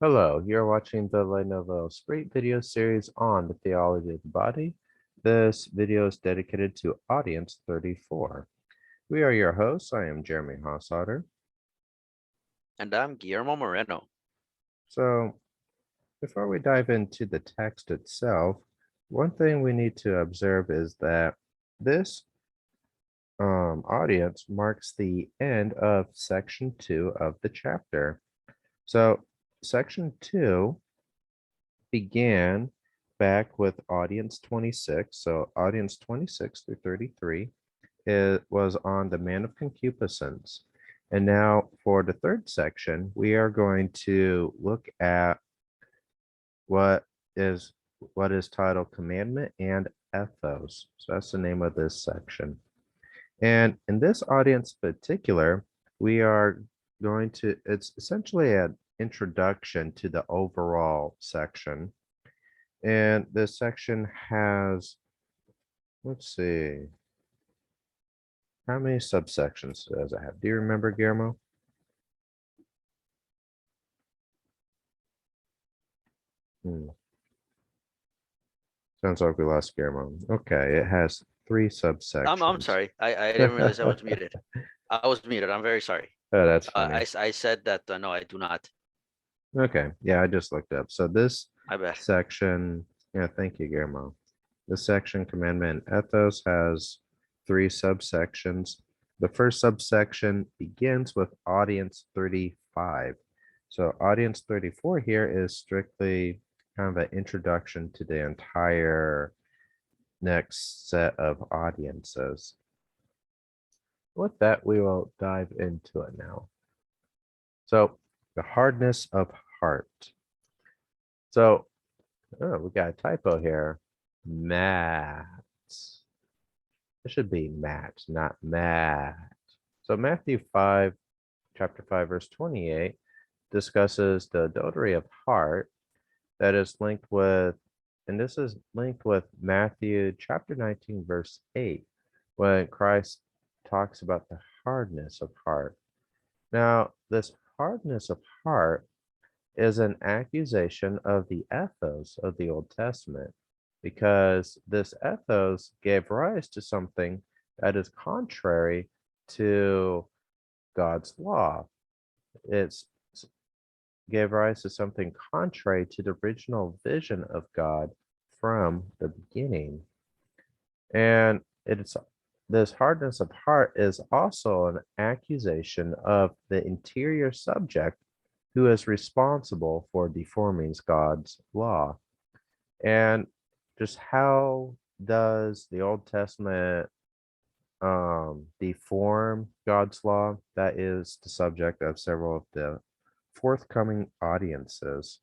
Hello, you're watching the Nouvel Esprit video series on the theology of the body. This video is dedicated to audience 34. We are your hosts. I am Jeremy Hossotter. And I'm Guillermo Moreno. So, before we dive into the text itself, one thing we need to observe is that this audience marks the end of section 2 of the chapter. So, section 2 began back with audience 26. So audience 26 through 33, it was on the man of concupiscence. And now for the third section, we are going to look at what is what is titled commandment and ethos. So that's the name of this section. And in this audience particular, we are it's essentially an introduction to the overall section. And this section has, let's see, how many subsections does it have? Do you remember, Guillermo? Sounds like we lost Guillermo. Okay, it has 3 I'm subsections. sorry. I didn't realize I was muted. I was muted. I'm very sorry. Oh, that's funny. I said that no, I do not. Okay, yeah, I just looked up. So this My bad. section, yeah, thank you, Guillermo. This section, commandment and ethos, has 3 subsections. The first subsection begins with audience 35. So audience 34 here is strictly kind of an introduction to the entire next set of audiences. With that, we will dive into it now. So the hardness of heart. So we got a typo here. Matt. It should be Matt, not Matt. So Matthew 5, chapter 5, verse 28 discusses the adultery of heart that is linked with, and this is linked with Matthew chapter 19, verse 8, when Christ talks about the hardness of heart. Now, this hardness of heart is an accusation of the ethos of the Old Testament, because this ethos gave rise to something that is contrary to God's law. It's gave rise to something contrary to the original vision of God from the beginning. And it's this hardness of heart is also an accusation of the interior subject who is responsible for deforming God's law. And just how does the Old Testament deform God's law? That is the subject of several of the forthcoming audiences.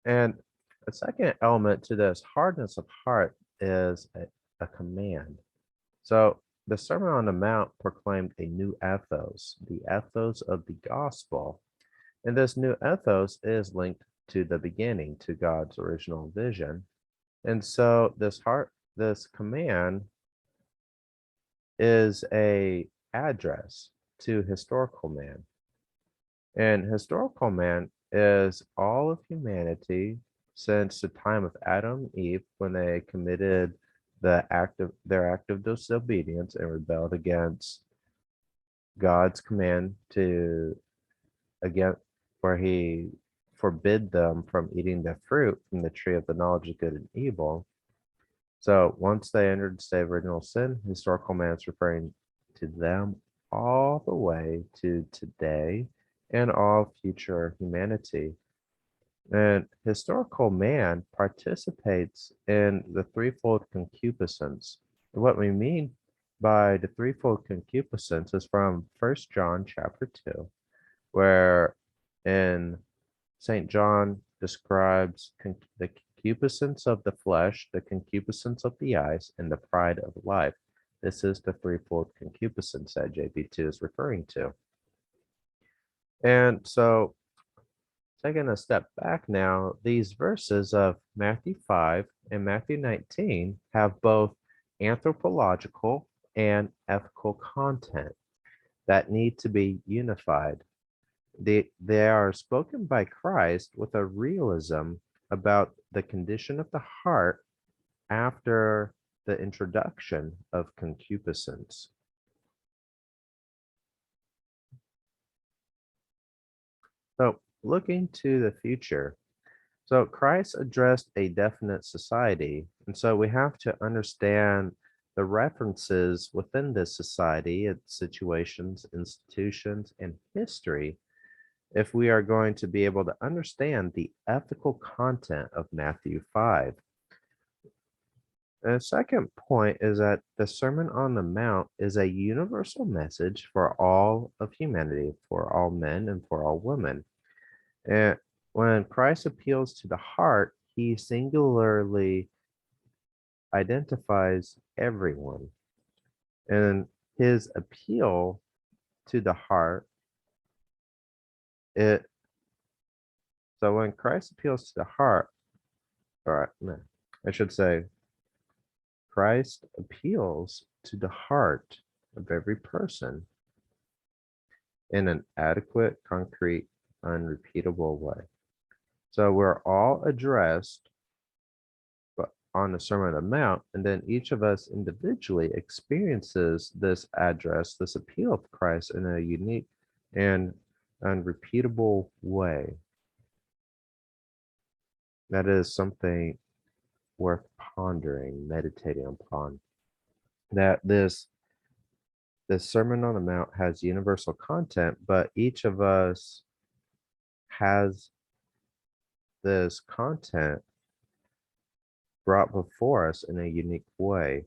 And a second element to this hardness of heart is a command. So the Sermon on the Mount proclaimed a new ethos, the ethos of the gospel. And this new ethos is linked to the beginning, to God's original vision. And so this command is a address to historical man. And historical man is all of humanity since the time of Adam and Eve, when they committed their act of disobedience and rebelled against God's command to again where he forbid them from eating the fruit from the tree of the knowledge of good and evil. So once they entered the state of original sin, historical man is referring to them all the way to today and all future humanity. And historical man participates in the threefold concupiscence. What we mean by the threefold concupiscence is from 1 John chapter 2, where in St. John describes the concupiscence of the flesh, the concupiscence of the eyes, and the pride of life. This is the threefold concupiscence that JPII is referring to. And so, taking a step back now, these verses of Matthew 5 and Matthew 19 have both anthropological and ethical content that need to be unified. They are spoken by Christ with a realism about the condition of the heart after the introduction of concupiscence. So, looking to the future, so Christ addressed a definite society, and so we have to understand the references within this society, its situations, institutions, and history if we are going to be able to understand the ethical content of Matthew 5. And the second point is that the Sermon on the Mount is a universal message for all of humanity, for all men and for all women. And when Christ appeals to the heart, he singularly identifies everyone. And his appeal to the heart, it so when Christ appeals to the heart, all right, no, I should say Christ appeals to the heart of every person in an adequate, concrete, unrepeatable way. So we're all addressed on the Sermon on the Mount, and then each of us individually experiences this address, this appeal of Christ in a unique and unrepeatable way. That is something worth pondering, meditating upon. That this Sermon on the Mount has universal content, but each of us has this content brought before us in a unique way.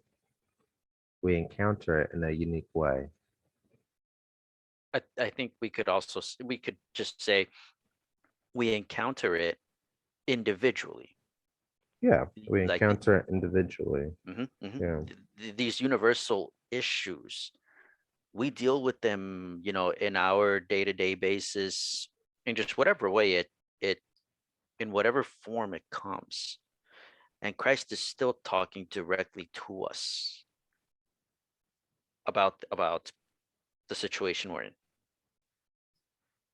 We encounter it in a unique way. I think we could just say we encounter it individually. Yeah, we Like encounter it individually. mhm, mhm. Yeah. These universal issues, we deal with them, in our day-to-day basis, in just whatever way it in whatever form it comes. And Christ is still talking directly to us about the situation we're in.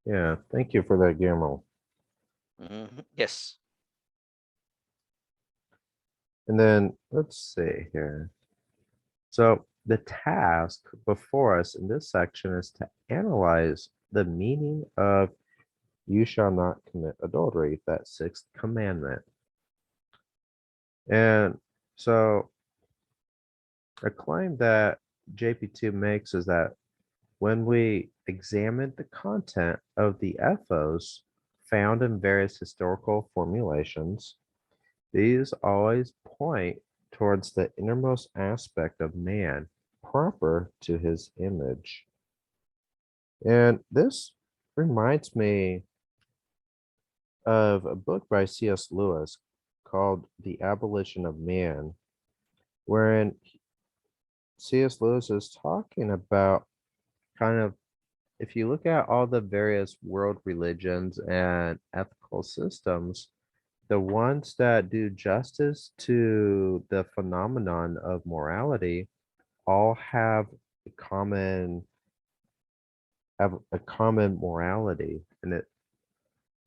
Yeah, thank you for that, Guillermo. Yes. And then let's see here. So the task before us in this section is to analyze the meaning of you shall not commit adultery, that sixth commandment. And so a claim that JP2 makes is that when we examine the content of the ethos found in various historical formulations, these always point towards the innermost aspect of man, proper to his image. And this reminds me of a book by C.S. Lewis called The Abolition of Man, wherein C.S. Lewis is talking about kind of if you look at all the various world religions and ethical systems, the ones that do justice to the phenomenon of morality all have a common morality, and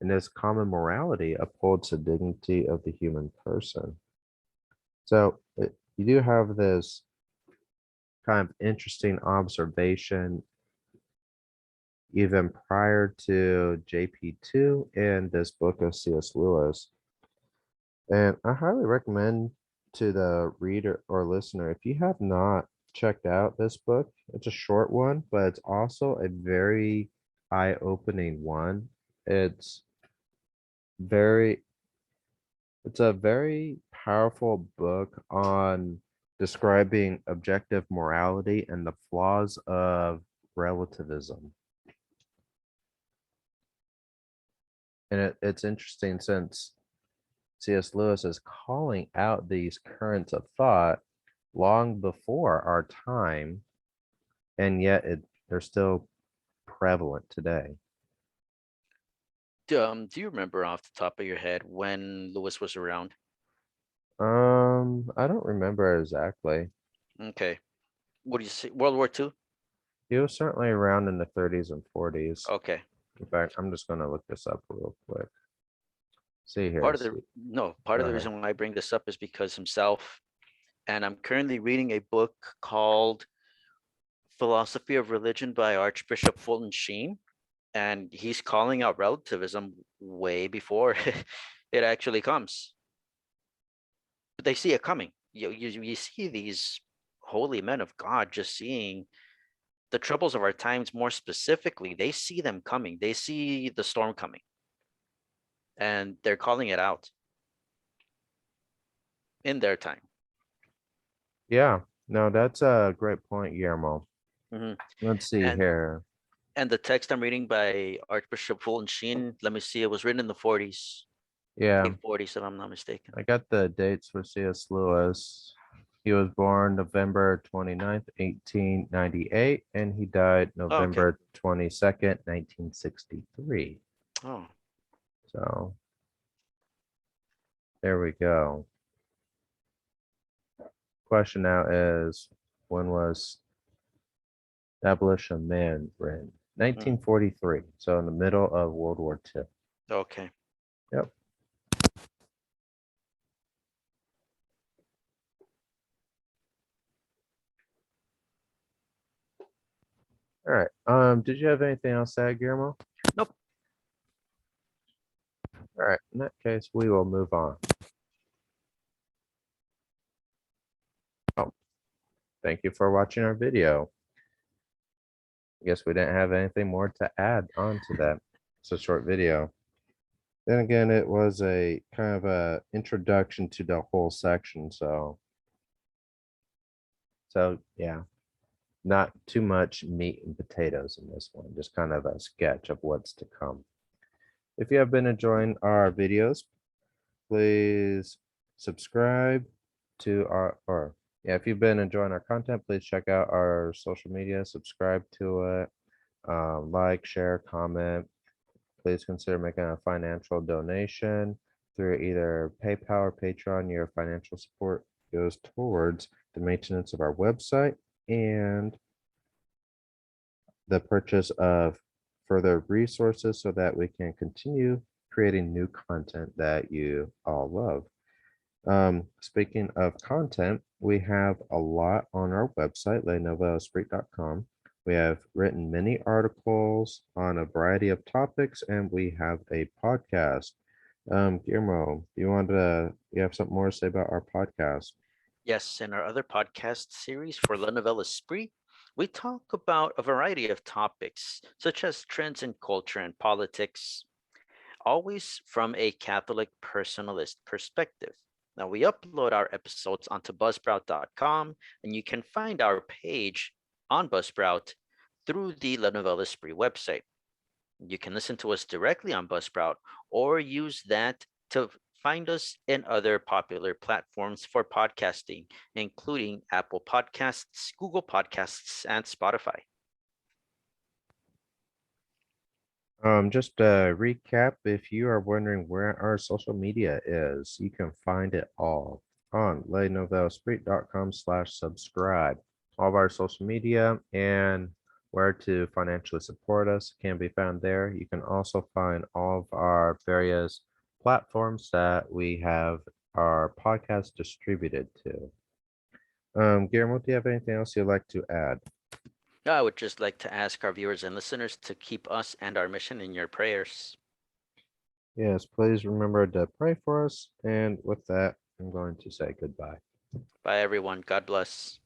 this common morality upholds the dignity of the human person. So you do have this kind of interesting observation even prior to JP2 in this book of C.S. Lewis. And I highly recommend to the reader or listener, if you have not checked out this book, it's a short one, but it's also a very eye-opening one. It's very, it's a very powerful book on describing objective morality and the flaws of relativism. And it's interesting since C.S. Lewis is calling out these currents of thought long before our time, and yet they're still prevalent today. Do you remember off the top of your head when Lewis was around? I don't remember exactly. Okay. What do you say? World War II? He was certainly around in the 30s and 40s. Okay. In fact, I'm just gonna look this up real quick. See here. Part of the See. no, part Go of the ahead. reason why I bring this up is because himself, and I'm currently reading a book called Philosophy of Religion by Archbishop Fulton Sheen, and he's calling out relativism way before it actually comes. But they see it coming. You see these holy men of God just seeing the troubles of our times more specifically. They see them coming. They see the storm coming, and they're calling it out in their time. Yeah. No, that's a great point, Guillermo. Mhm. Let's see And here. and the text I'm reading by Archbishop Fulton Sheen, let me see, it was written in the 40s, Yeah, late 40s, if I'm not mistaken. I got the dates for C.S. Lewis. He was born November 29th, 1898, and he died Oh, okay. November 22nd, 1963. Oh, So there we go. Question now is, when was Abolition of Man written? mm, 1943. So in the middle of World War II. okay. Yep. All right. Did you have anything else to add, Guillermo? Nope. All right. In that case, we will move on. Oh, thank you for watching our video. I guess we didn't have anything more to add on to that. It's a short video. Then again, it was a kind of a introduction to the whole section. So yeah, not too much meat and potatoes in this one, just kind of a sketch of what's to come. If you have been enjoying our videos, please subscribe to our, or yeah, if you've been enjoying our content, please check out our social media, subscribe to it, like, share, comment. Please consider making a financial donation through either PayPal or Patreon. Your financial support goes towards the maintenance of our website and the purchase of further resources so that we can continue creating new content that you all love. Speaking of content, we have a lot on our website, nouvelesprit.com. We have written many articles on a variety of topics, and we have a podcast. Guillermo, you have something more to say about our podcast? Yes, in our other podcast series for La Nouvelle Esprit, we talk about a variety of topics, such as trends in culture and politics, always from a Catholic personalist perspective. Now, we upload our episodes onto buzzsprout.com, and you can find our page on Buzzsprout through the La Nouvelle Esprit website. You can listen to us directly on Buzzsprout or use that to find us in other popular platforms for podcasting, including Apple Podcasts, Google Podcasts, and Spotify. Just a recap, if you are wondering where our social media is, you can find it all on lesnouvelesprit.com/subscribe. All of our social media and where to financially support us can be found there. You can also find all of our various platforms that we have our podcast distributed to. Guillermo, do you have anything else you'd like to add? I would just like to ask our viewers and listeners to keep us and our mission in your prayers. Yes, please remember to pray for us. And with that, I'm going to say goodbye. Bye, everyone. God bless.